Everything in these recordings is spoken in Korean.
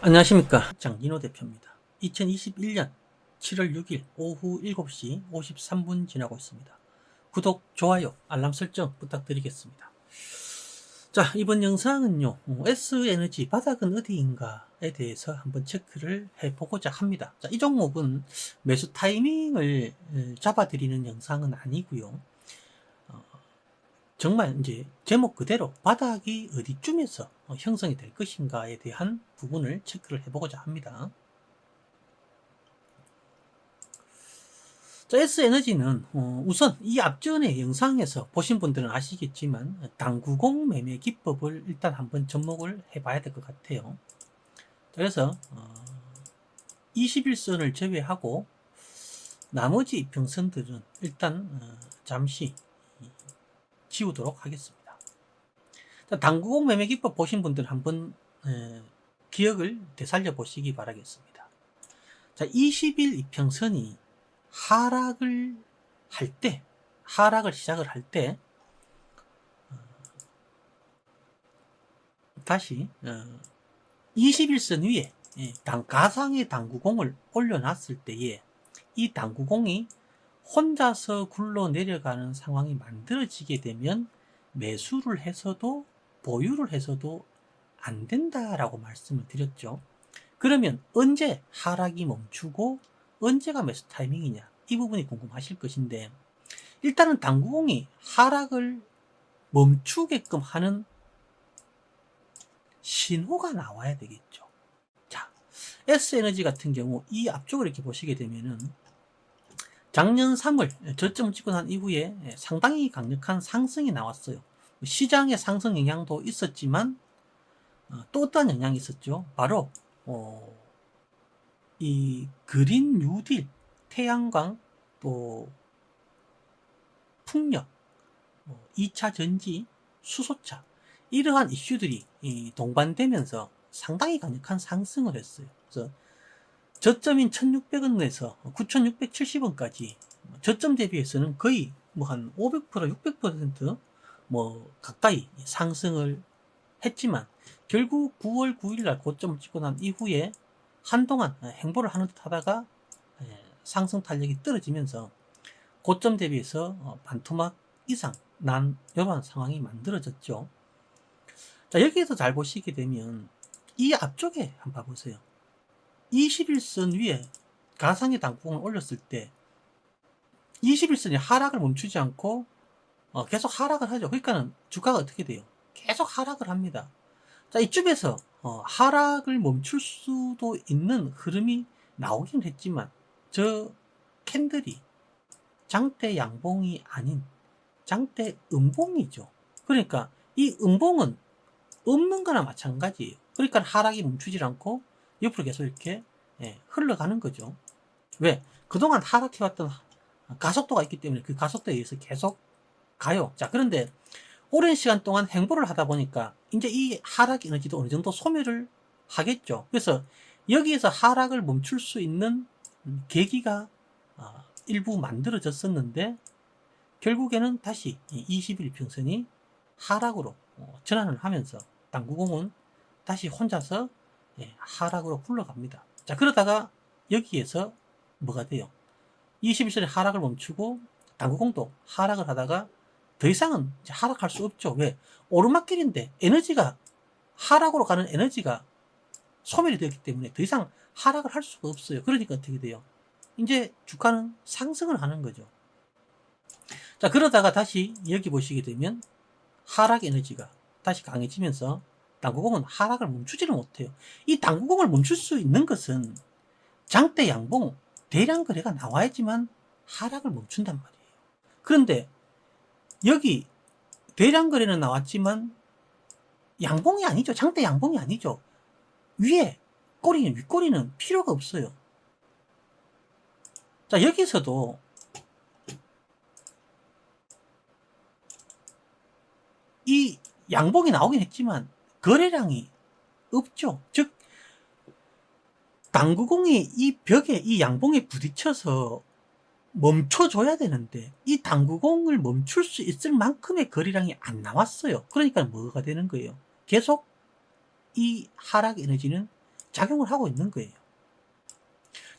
안녕하십니까, 장진호 대표입니다. 2021년 7월 6일 오후 7시 53분 지나고 있습니다. 구독, 좋아요, 알람 설정 부탁드리겠습니다. 자, 이번 영상은요, S에너지 바닥은 어디인가에 대해서 한번 체크를 해보고자 합니다. 자, 이 종목은 매수 타이밍을 잡아드리는 영상은 아니고요. 정말 이제 제목 그대로 바닥이 어디쯤에서 형성이 될 것인가에 대한 부분을 체크를 해보고자 합니다. 자, S에너지는 우선 이 앞전의 영상에서 보신 분들은 아시겠지만 당구공 매매 기법을 일단 한번 접목을 해봐야 될 것 같아요. 그래서 21선을 제외하고 나머지 이평선들은 일단 잠시 지우도록 하겠습니다. 자, 당구공 매매 기법 보신 분들 한번 기억을 되살려 보시기 바라겠습니다. 자, 20일 이평선이 하락을 시작을 할 때, 다시 21선 위에 가상의 당구공을 올려놨을 때에 이 당구공이 혼자서 굴러 내려가는 상황이 만들어지게 되면 매수를 해서도 보유를 해서도 안 된다라고 말씀을 드렸죠. 그러면 언제 하락이 멈추고 언제가 매수 타이밍이냐, 이 부분이 궁금하실 것인데, 일단은 당구공이 하락을 멈추게끔 하는 신호가 나와야 되겠죠. 자, S에너지 같은 경우 이 앞쪽을 이렇게 보시게 되면은 작년 3월 저점 찍고 난 이후에 상당히 강력한 상승이 나왔어요. 시장의 상승 영향도 있었지만 또 어떤 영향이 있었죠. 바로 이 그린 뉴딜, 태양광, 또 풍력, 2차 전지, 수소차, 이러한 이슈들이 동반되면서 상당히 강력한 상승을 했어요. 그래서 저점인 1600원에서 9670원까지 저점 대비해서는 거의 한 500%, 600% 가까이 상승을 했지만, 결국 9월 9일날 고점을 찍고 난 이후에 한동안 행보를 하는 듯 하다가 상승 탄력이 떨어지면서 고점 대비해서 반토막 이상 난 이런 상황이 만들어졌죠. 자, 여기에서 잘 보시게 되면 이 앞쪽에 한번 봐보세요. 21선 위에 가상의 당구공을 올렸을 때 21선이 하락을 멈추지 않고 계속 하락을 하죠. 그러니까는 주가가 어떻게 돼요? 계속 하락을 합니다. 자, 이쯤에서 하락을 멈출 수도 있는 흐름이 나오긴 했지만 저 캔들이 장대 양봉이 아닌 장대 음봉이죠. 그러니까 이 음봉은 없는 거나 마찬가지예요. 그러니까 하락이 멈추질 않고 옆으로 계속 이렇게 흘러가는 거죠. 왜? 그동안 하락해왔던 가속도가 있기 때문에 그 가속도에 의해서 계속 가요. 자, 그런데 오랜 시간 동안 행보를 하다 보니까 이제 이 하락 에너지도 어느 정도 소멸을 하겠죠. 그래서 여기에서 하락을 멈출 수 있는 계기가 일부 만들어졌었는데, 결국에는 다시 21평선이 하락으로 전환을 하면서 당구공은 다시 혼자서 하락으로 굴러갑니다. 자, 그러다가 여기에서 뭐가 돼요? 21선이 하락을 멈추고 당구공도 하락을 하다가 더 이상은 이제 하락할 수 없죠. 왜? 오르막길인데 에너지가, 하락으로 가는 에너지가 소멸이 되었기 때문에 더 이상 하락을 할 수가 없어요. 그러니까 어떻게 돼요? 이제 주가는 상승을 하는 거죠. 자, 그러다가 다시 여기 보시게 되면 하락 에너지가 다시 강해지면서 당구공은 하락을 멈추지를 못해요. 이 당구공을 멈출 수 있는 것은 장대 양봉, 대량 거래가 나와야지만 하락을 멈춘단 말이에요. 그런데 여기 대량 거래는 나왔지만 양봉이 아니죠. 장대 양봉이 아니죠. 위에 꼬리는, 윗꼬리는 필요가 없어요. 자, 여기서도 이 양봉이 나오긴 했지만 거래량이 없죠. 즉 당구공이 이 벽에, 이 양봉에 부딪혀서 멈춰줘야 되는데 이 당구공을 멈출 수 있을 만큼의 거래량이 안 나왔어요. 그러니까 뭐가 되는 거예요? 계속 이 하락 에너지는 작용을 하고 있는 거예요.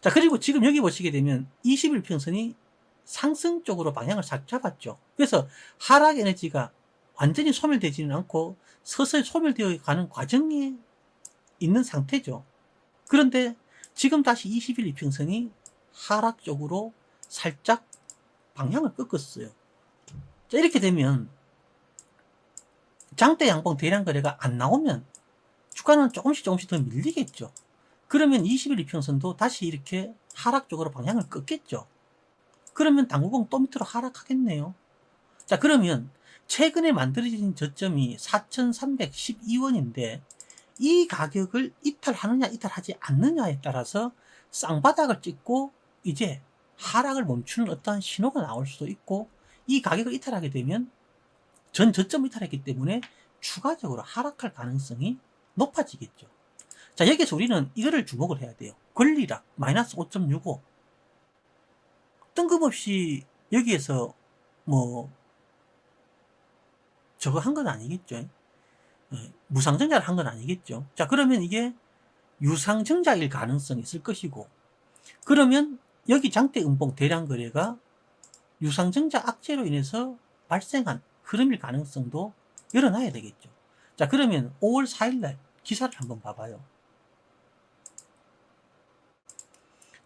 자, 그리고 지금 여기 보시게 되면 21평선이 상승 쪽으로 방향을 싹 잡았죠. 그래서 하락 에너지가 완전히 소멸되지는 않고 서서히 소멸되어 가는 과정에 있는 상태죠. 그런데 지금 다시 21이평선이 하락 쪽으로 살짝 방향을 꺾었어요. 자, 이렇게 되면 장대 양봉 대량 거래가 안 나오면 주가는 조금씩 더 밀리겠죠. 그러면 21이평선도 다시 이렇게 하락 쪽으로 방향을 꺾겠죠. 그러면 당구공 또 밑으로 하락하겠네요. 자, 그러면 최근에 만들어진 저점이 4,312원인데 이 가격을 이탈하느냐 이탈하지 않느냐에 따라서 쌍바닥을 찍고 이제 하락을 멈추는 어떠한 신호가 나올 수도 있고, 이 가격을 이탈하게 되면 전 저점을 이탈했기 때문에 추가적으로 하락할 가능성이 높아지겠죠. 자, 여기서 우리는 이거를 주목을 해야 돼요. 권리락 마이너스 5.65 뜬금없이 여기에서 뭐 저거 한 건 아니겠죠. 무상증자를 한 건 아니겠죠. 자, 그러면 이게 유상증자일 가능성이 있을 것이고, 그러면 여기 장대 음봉 대량 거래가 유상증자 악재로 인해서 발생한 흐름일 가능성도 열어놔야 되겠죠. 자, 그러면 5월 4일날 기사를 한번 봐봐요.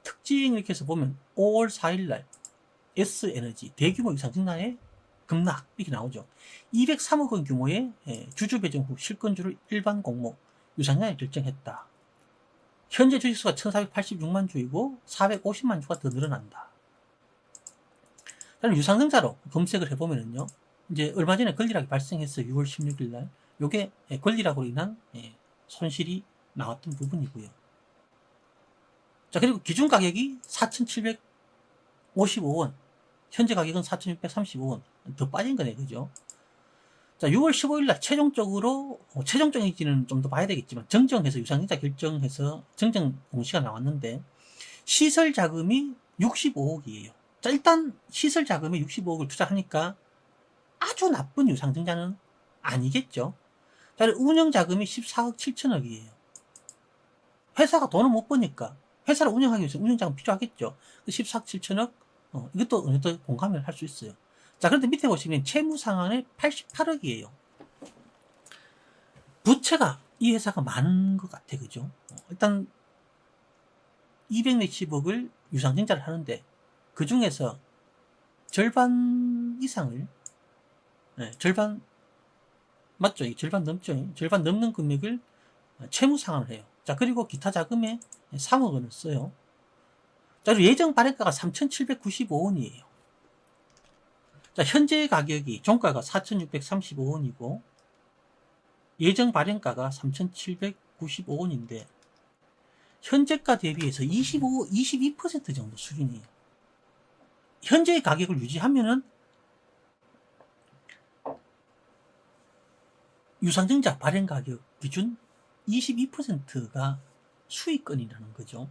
특징 이렇게 해서 보면 5월 4일날 S에너지 대규모 유상증자에 급락 이렇게 나오죠. 203억 원 규모의 주주 배정 후 실권주를 일반 공모 유상증자에 결정했다. 현재 주식수가 1486만 주이고 450만 주가 더 늘어난다. 다른 유상증자로 검색을 해보면은요, 이제 얼마 전에 권리락이 발생했어요. 6월 16일 날. 요게 권리락으로 인한 손실이 나왔던 부분이고요. 자, 그리고 기준 가격이 4,755원. 현재 가격은 4,635원. 더 빠진 거네, 그죠? 자, 6월 15일 날 최종적인지는 좀 더 봐야 되겠지만, 정정해서 유상증자 결정해서 정정 공시가 나왔는데, 시설 자금이 65억이에요. 자, 일단 시설 자금에 65억을 투자하니까 아주 나쁜 유상증자는 아니겠죠. 자, 운영 자금이 14억 7천억이에요. 회사가 돈을 못 버니까 회사를 운영하기 위해서 운영 자금 필요하겠죠. 14억 7천억, 이것도 어느 정도 공감을 할 수 있어요. 자, 그런데 밑에 보시면 채무 상환에 88억이에요. 부채가 이 회사가 많은 것 같아, 그죠? 일단 200몇십억을 유상증자를 하는데 그 중에서 절반 이상을, 절반 맞죠? 절반 넘죠? 절반 넘는 금액을 채무 상환을 해요. 자, 그리고 기타 자금에 3억 원을 써요. 자, 그리고 예정 발행가가 3,795원이에요. 자, 현재 가격이 종가가 4,635원이고 예정 발행가가 3,795원인데 현재가 대비해서 22% 정도 수준이에요. 현재의 가격을 유지하면은 유상증자 발행 가격 기준 22%가 수익권이라는 거죠.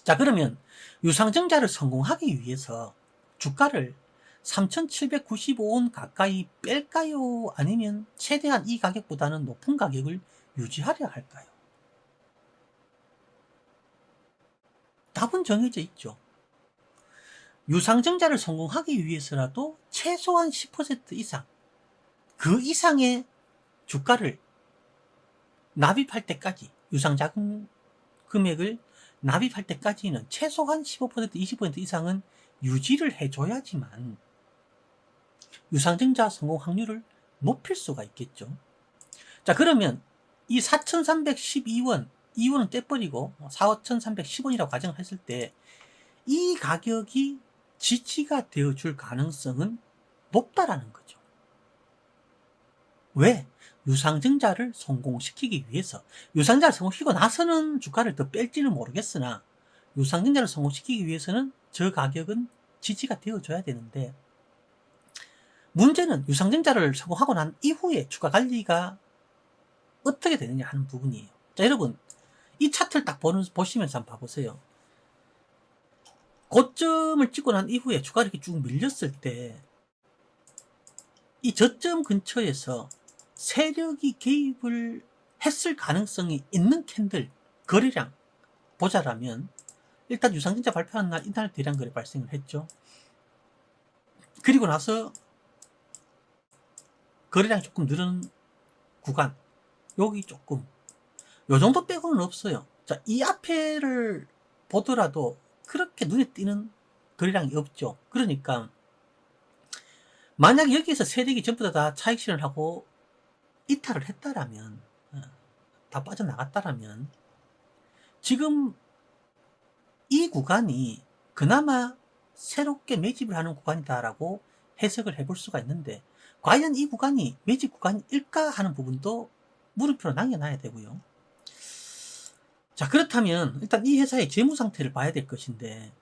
자, 그러면 유상증자를 성공하기 위해서 주가를 3,795원 가까이 뺄까요? 아니면 최대한 이 가격보다는 높은 가격을 유지하려 할까요? 답은 정해져 있죠. 유상증자를 성공하기 위해서라도 최소한 10% 이상, 그 이상의 주가를 납입할 때까지, 유상자금 금액을 납입할 때까지는 최소한 15%, 20% 이상은 유지를 해줘야지만 유상증자 성공 확률을 높일 수가 있겠죠. 자, 그러면 이 4,312원, 2원은 떼버리고 4,310원이라고 가정을 했을 때 이 가격이 지지가 되어줄 가능성은 높다라는 거죠. 왜? 유상증자를 성공시키기 위해서. 유상증자를 성공시키고 나서는 주가를 더 뺄지는 모르겠으나 유상증자를 성공시키기 위해서는 저 가격은 지지가 되어줘야 되는데, 문제는 유상증자를 성공하고 난 이후에 주가 관리가 어떻게 되느냐 하는 부분이에요. 자, 여러분 이 차트를 딱 보시면서 한번 봐보세요. 고점을 찍고 난 이후에 주가가 이렇게 쭉 밀렸을 때 이 저점 근처에서 세력이 개입을 했을 가능성이 있는 캔들, 거래량 보자라면 일단 유상증자 발표하는 날 이날 대량 거래 발생을 했죠. 그리고 나서 거래량이 조금 늘은 구간, 여기 조금, 요 정도 빼고는 없어요. 자, 이 앞에를 보더라도 그렇게 눈에 띄는 거래량이 없죠. 그러니까 만약 여기에서 세력이 전부 다 차익 실현을 하고 이탈을 했다라면, 다 빠져나갔다라면, 지금 이 구간이 그나마 새롭게 매집을 하는 구간이다라고 해석을 해볼 수가 있는데, 과연 이 구간이 매집 구간일까 하는 부분도 물음표로 남겨놔야 되고요. 자, 그렇다면 일단 이 회사의 재무 상태를 봐야 될 것인데,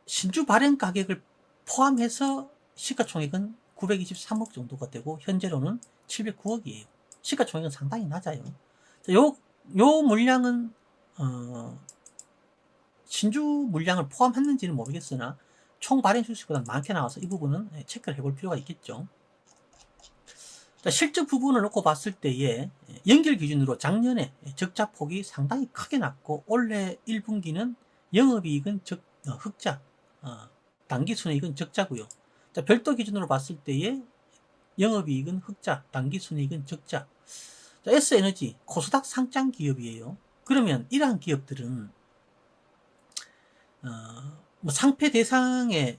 신주 발행 가격을 포함해서 시가총액은 923억 정도가 되고 현재로는 709억이에요. 시가총액은 상당히 낮아요. 자, 요 물량은 신주 물량을 포함했는지는 모르겠으나 총 발행 수익보다 많게 나와서 이 부분은 체크를 해볼 필요가 있겠죠. 자, 실적 부분을 놓고 봤을 때에 연결 기준으로 작년에 적자폭이 상당히 크게 났고 올해 1분기는 영업이익은 흑자, 당기순이익은 적자고요. 자, 별도 기준으로 봤을 때에 영업이익은 흑자, 당기순이익은 적자. 자, S에너지 코스닥 상장 기업이에요. 그러면 이러한 기업들은 뭐 상패 대상에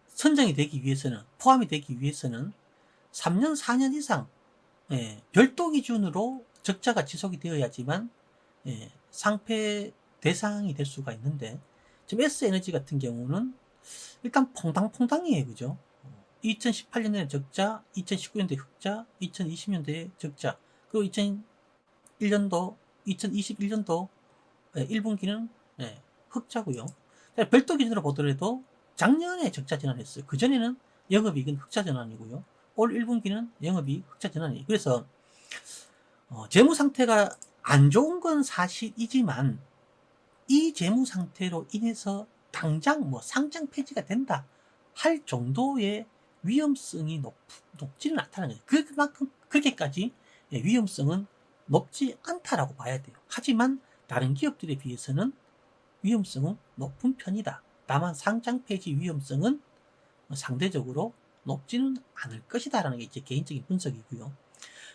선정이 되기 위해서는, 포함이 되기 위해서는 3년, 4년 이상 별도 기준으로 적자가 지속이 되어야지만 상패 대상이 될 수가 있는데, 지금 S에너지 같은 경우는 일단 퐁당퐁당이에요. 그죠? 2018년에 적자, 2019년도에 흑자, 2020년도에 적자, 그리고 2021년도 1분기는 흑자고요. 별도 기준으로 보더라도 작년에 적자 전환했어요. 그전에는 영업이익은 흑자 전환이고요. 올 1분기는 영업이익 흑자 전환이에요. 그래서 재무 상태가 안 좋은 건 사실이지만 이 재무 상태로 인해서 당장 뭐 상장 폐지가 된다 할 정도의 위험성이 높지는 않다는 거예요. 그만큼 그렇게까지 위험성은 높지 않다라고 봐야 돼요. 하지만 다른 기업들에 비해서는 위험성은 높은 편이다. 다만 상장 폐지 위험성은 상대적으로 높지는 않을 것이다라는 게 제 개인적인 분석이고요.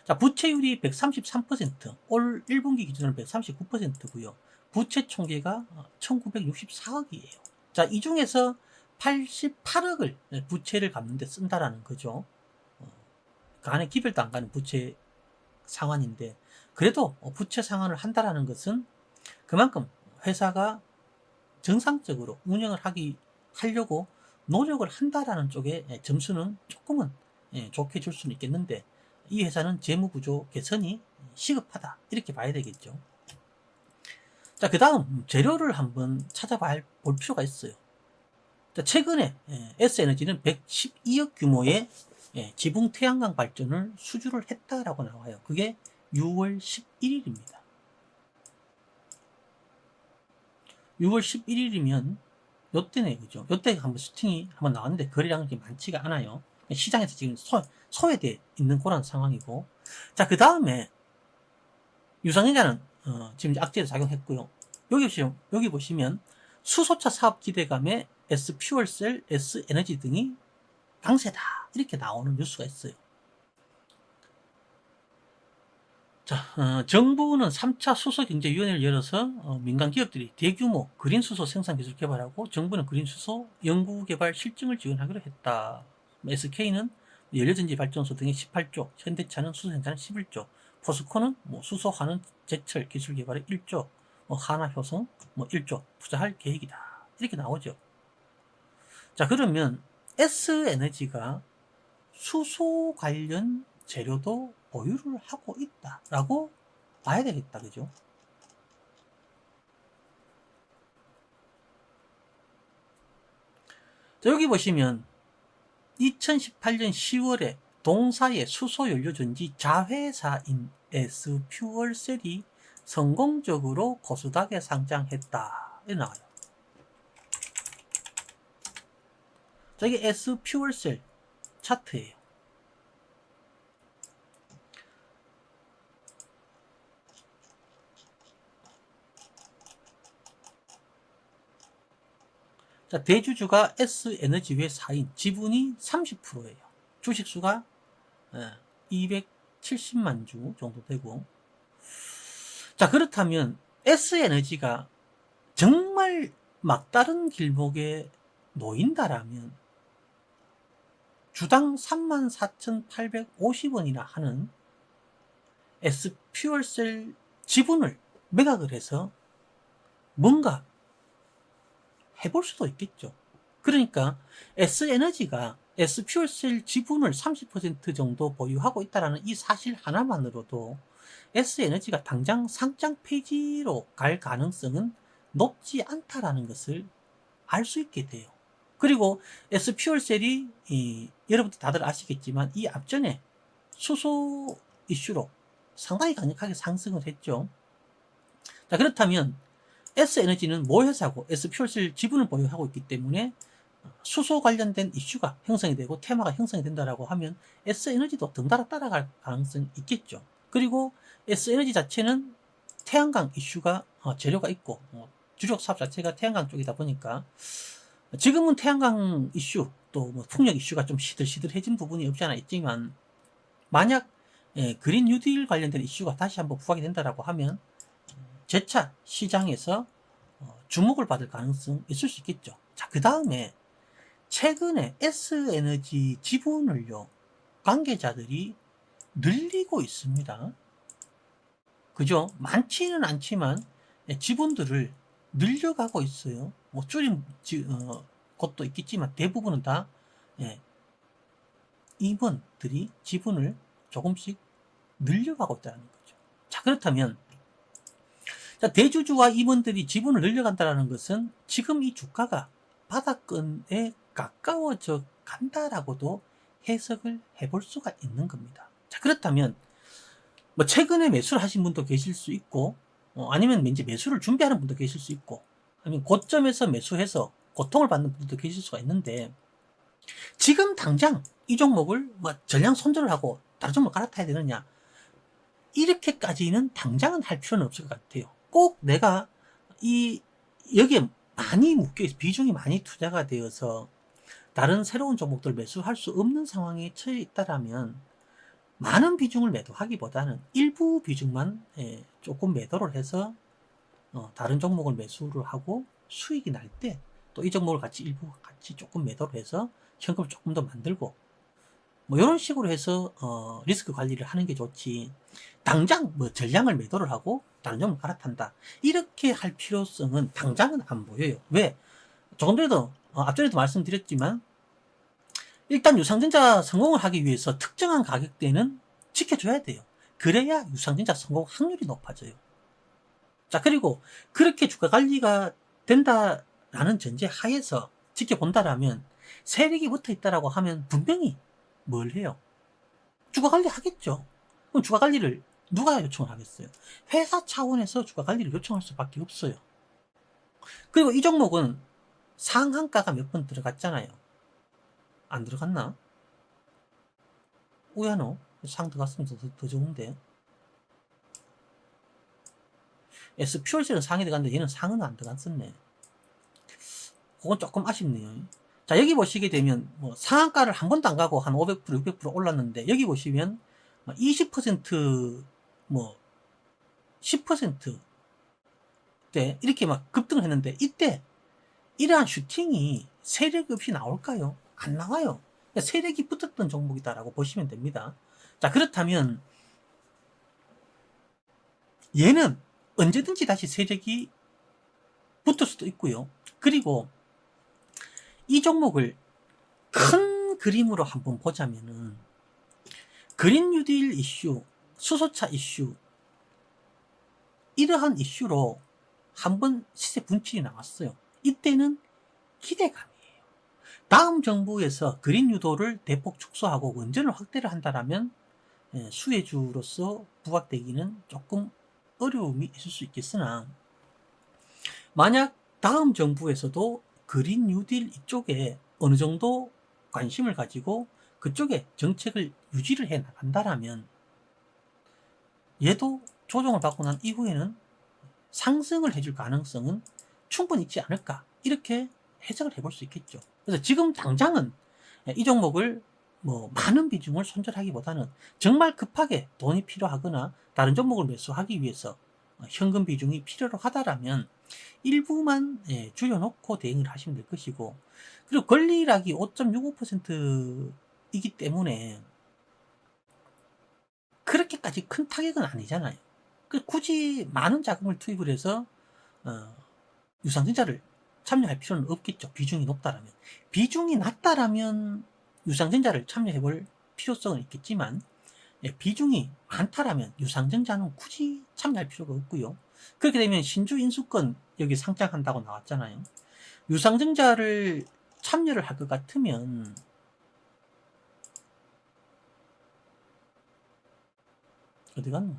자, 부채율이 133%, 올 1분기 기준으로 139%고요. 부채 총계가 1964억이에요. 자, 이 중에서 88억을 부채를 갚는 데 쓴다라는 거죠. 그 안에 기별도 안 가는 부채 상환인데, 그래도 부채 상환을 한다라는 것은 그만큼 회사가 정상적으로 운영을 하려고 노력을 한다라는 쪽에 점수는 조금은 좋게 줄 수는 있겠는데, 이 회사는 재무구조 개선이 시급하다 이렇게 봐야 되겠죠. 자, 그 다음 재료를 한번 찾아볼 필요가 있어요. 자, 최근에 S에너지는 112억 규모의 지붕 태양광 발전을 수주를 했다라고 나와요. 그게 6월 11일입니다. 6월 11일이면 요때네, 그죠? 요때 한번 슈팅이 한번 나왔는데 거래량이 많지가 않아요. 시장에서 지금 소외되어 있는 그런 상황이고. 자, 그 다음에 유상증자는 지금 악재로 작용했고요. 여기 보시면 수소차 사업 기대감에 S퓨얼셀, S에너지 등이 강세다 이렇게 나오는 뉴스가 있어요. 자, 정부는 3차 수소경제위원회를 열어서 민간 기업들이 대규모 그린 수소 생산 기술 개발하고 정부는 그린 수소 연구 개발 실증을 지원하기로 했다. SK는 연료전지 발전소 등의 18조, 현대차는 수소 생산에 11조, 포스코는 수소 환원 제철 기술 개발에 1조, 하나효성 1조 투자할 계획이다. 이렇게 나오죠. 자, 그러면 S에너지가 수소 관련 재료도 보유를 하고 있다라고 봐야 되겠다. 그죠? 자, 여기 보시면 2018년 10월에 동사의 수소연료전지 자회사인 S퓨얼셀이 성공적으로 코스닥에 상장했다. 이렇게 나와요. 자, 이게 S퓨얼셀 차트예요. 자, 대주주가 S에너지회 4인, 지분이 30%예요. 주식수가 270만 주 정도 되고. 자, 그렇다면 S에너지가 정말 막다른 길목에 놓인다라면 주당 34,850원이나 하는 S퓨얼셀 지분을 매각을 해서 뭔가 해볼 수도 있겠죠. 그러니까 S에너지가 S퓨얼셀 지분을 30% 정도 보유하고 있다는 이 사실 하나만으로도 S에너지가 당장 상장 폐지로 갈 가능성은 높지 않다라는 것을 알 수 있게 돼요. 그리고 S퓨얼셀이 여러분들 다들 아시겠지만 이 앞전에 수소 이슈로 상당히 강력하게 상승을 했죠. 자, 그렇다면 S에너지는 모회사고 S퓨얼셀 지분을 보유하고 있기 때문에 수소 관련된 이슈가 형성이 되고 테마가 형성이 된다라고 하면 S에너지도 덩달아 따라갈 가능성이 있겠죠. 그리고 S에너지 자체는 태양광 이슈가 재료가 있고 주력 사업 자체가 태양광 쪽이다 보니까 지금은 태양광 이슈 또 뭐 풍력 이슈가 좀 시들시들해진 부분이 없지 않아 있지만 만약 그린 뉴딜 관련된 이슈가 다시 한번 부각이 된다라고 하면 재차 시장에서 주목을 받을 가능성이 있을 수 있겠죠. 자, 그 다음에 최근에 S에너지 지분을요 관계자들이 늘리고 있습니다. 그죠? 많지는 않지만 지분들을 늘려가고 있어요. 뭐 줄인 것도 있겠지만 대부분은 다 임원들이 지분을 조금씩 늘려가고 있다는 거죠. 자, 그렇다면 자, 대주주와 임원들이 지분을 늘려간다는 것은 지금 이 주가가 바닥권에 가까워져 간다라고도 해석을 해볼 수가 있는 겁니다. 자, 그렇다면 뭐 최근에 매수를 하신 분도 계실 수 있고 아니면 이제 매수를 준비하는 분도 계실 수 있고 아니면 고점에서 매수해서 고통을 받는 분도 계실 수가 있는데 지금 당장 이 종목을 뭐 전량 손절을 하고 다른 종목 갈아타야 되느냐 이렇게까지는 당장은 할 필요는 없을 것 같아요. 꼭 내가 여기에 많이 묶여있어 비중이 많이 투자가 되어서 다른 새로운 종목들 매수할 수 없는 상황에 처해 있다라면 많은 비중을 매도하기보다는 일부 비중만 조금 매도를 해서 다른 종목을 매수를 하고 수익이 날 때 또 이 종목을 일부 같이 조금 매도를 해서 현금을 조금 더 만들고 뭐 이런 식으로 해서 리스크 관리를 하는 게 좋지 당장 뭐 전량을 매도를 하고 다른 종목을 갈아탄다 이렇게 할 필요성은 당장은 안 보여요. 왜? 조금 전에도 앞전에도 말씀드렸지만 일단 유상증자 성공을 하기 위해서 특정한 가격대는 지켜줘야 돼요. 그래야 유상증자 성공 확률이 높아져요. 자, 그리고 그렇게 주가 관리가 된다라는 전제 하에서 지켜본다라면 세력이 붙어 있다라고 하면 분명히 뭘 해요? 주가 관리 하겠죠. 그럼 주가 관리를 누가 요청을 하겠어요? 회사 차원에서 주가 관리를 요청할 수밖에 없어요. 그리고 이 종목은 상한가가 몇 번 들어갔잖아요. 안 들어갔나? 우야노 상 들어갔으면 더 좋은데. S퓨얼셀은 상이 들어갔는데 얘는 상은 안 들어갔었네. 그건 조금 아쉽네요. 자, 여기 보시게 되면 뭐 상한가를 한 번도 안 가고 한 500%, 600% 올랐는데 여기 보시면 20% 뭐 10%대 이렇게 막 급등을 했는데 이때 이러한 슈팅이 세력 없이 나올까요? 안 나와요. 세력이 붙었던 종목이다라고 보시면 됩니다. 자, 그렇다면 얘는 언제든지 다시 세력이 붙을 수도 있고요. 그리고 이 종목을 큰 그림으로 한번 보자면은 그린 뉴딜 이슈, 수소차 이슈 이러한 이슈로 한번 시세 분출이 나왔어요. 이때는 기대감이에요. 다음 정부에서 그린 유도를 대폭 축소하고 원전을 확대를 한다라면 수혜주로서 부각되기는 조금 어려움이 있을 수 있겠으나 만약 다음 정부에서도 그린 뉴딜 이쪽에 어느 정도 관심을 가지고 그쪽에 정책을 유지를 해 나간다라면 얘도 조정을 받고 난 이후에는 상승을 해줄 가능성은 충분히 있지 않을까 이렇게 해석을 해볼 수 있겠죠. 그래서 지금 당장은 이 종목을 뭐 많은 비중을 손절하기보다는 정말 급하게 돈이 필요하거나 다른 종목을 매수하기 위해서 현금 비중이 필요로 하다라면 일부만 줄여놓고 대응을 하시면 될 것이고, 그리고 권리락이 5.65%이기 때문에 그렇게까지 큰 타격은 아니잖아요. 굳이 많은 자금을 투입을 해서 유상증자를 참여할 필요는 없겠죠. 비중이 높다라면. 비중이 낮다라면 유상증자를 참여해볼 필요성은 있겠지만, 비중이 많다라면 유상증자는 굳이 참여할 필요가 없고요. 그렇게 되면 신주 인수권 여기 상장한다고 나왔잖아요. 유상증자를 참여를 할 것 같으면 어디 갔노?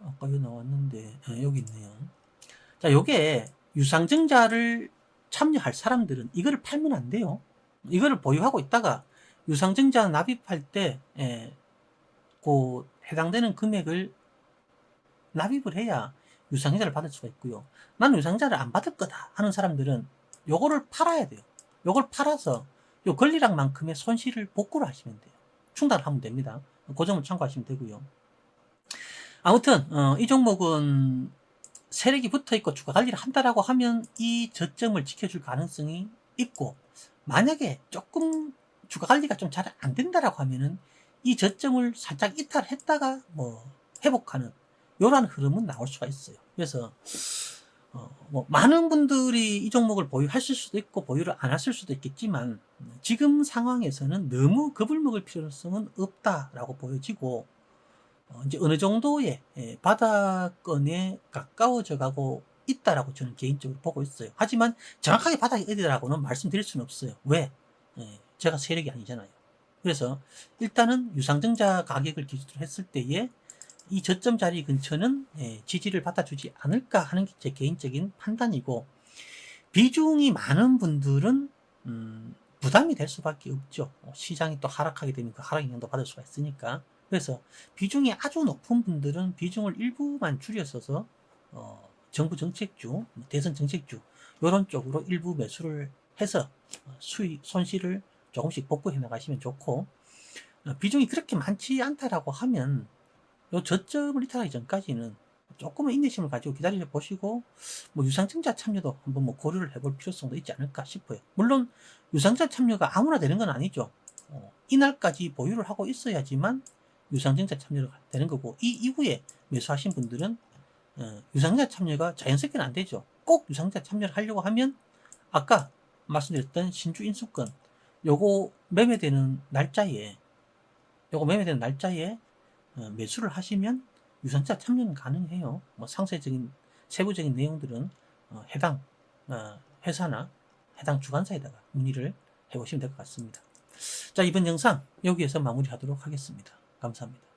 아까 여기 나왔는데 여기 있네요. 자, 요게 유상증자를 참여할 사람들은 이거를 팔면 안 돼요. 이거를 보유하고 있다가 유상증자 납입할 때 그 해당되는 금액을 납입을 해야 유상증자를 받을 수가 있고요. 나는 유상증자를 안 받을 거다 하는 사람들은 요거를 팔아야 돼요. 요걸 팔아서 요 권리락만큼의 손실을 복구를 하시면 돼요. 충당을 하면 됩니다. 그 점을 참고하시면 되고요. 아무튼 이 종목은 세력이 붙어있고 주가 관리를 한다라고 하면 이 저점을 지켜줄 가능성이 있고, 만약에 조금 주가 관리가 좀 잘 안 된다라고 하면은 이 저점을 살짝 이탈했다가 뭐 회복하는 요런 흐름은 나올 수가 있어요. 그래서 뭐 많은 분들이 이 종목을 보유하실 수도 있고 보유를 안 하실 수도 있겠지만, 지금 상황에서는 너무 겁을 먹을 필요성은 없다라고 보여지고, 이제 어느 정도의 바닥권에 가까워져 가고 있다라고 저는 개인적으로 보고 있어요. 하지만 정확하게 바닥이 어디라고는 말씀드릴 수는 없어요. 왜? 제가 세력이 아니잖아요. 그래서 일단은 유상증자 가격을 기준으로 했을 때에 이 저점 자리 근처는 지지를 받아주지 않을까 하는 게 제 개인적인 판단이고, 비중이 많은 분들은 부담이 될 수밖에 없죠. 시장이 또 하락하게 되면 그 하락 영향도 받을 수가 있으니까. 그래서 비중이 아주 높은 분들은 비중을 일부만 줄여서서 정부 정책주, 대선 정책주 이런 쪽으로 일부 매수를 해서 수익 손실을 조금씩 복구해 나가시면 좋고, 비중이 그렇게 많지 않다라고 하면 요 저점을 이탈하기 전까지는 조금은 인내심을 가지고 기다려 보시고, 뭐 유상증자 참여도 한번 뭐 고려를 해볼 필요성도 있지 않을까 싶어요. 물론 유상증자 참여가 아무나 되는 건 아니죠. 이날까지 보유를 하고 있어야지만 유상증자 참여가 되는 거고, 이 이후에 매수하신 분들은 유상증자 참여가 자연스럽게는 안 되죠. 꼭 유상증자 참여를 하려고 하면 아까 말씀드렸던 신주 인수권 요거 매매되는 날짜에 매수를 하시면 유상증자 참여는 가능해요. 뭐 상세적인 세부적인 내용들은 해당 회사나 해당 주관사에다가 문의를 해보시면 될 것 같습니다. 자, 이번 영상 여기에서 마무리하도록 하겠습니다. 감사합니다.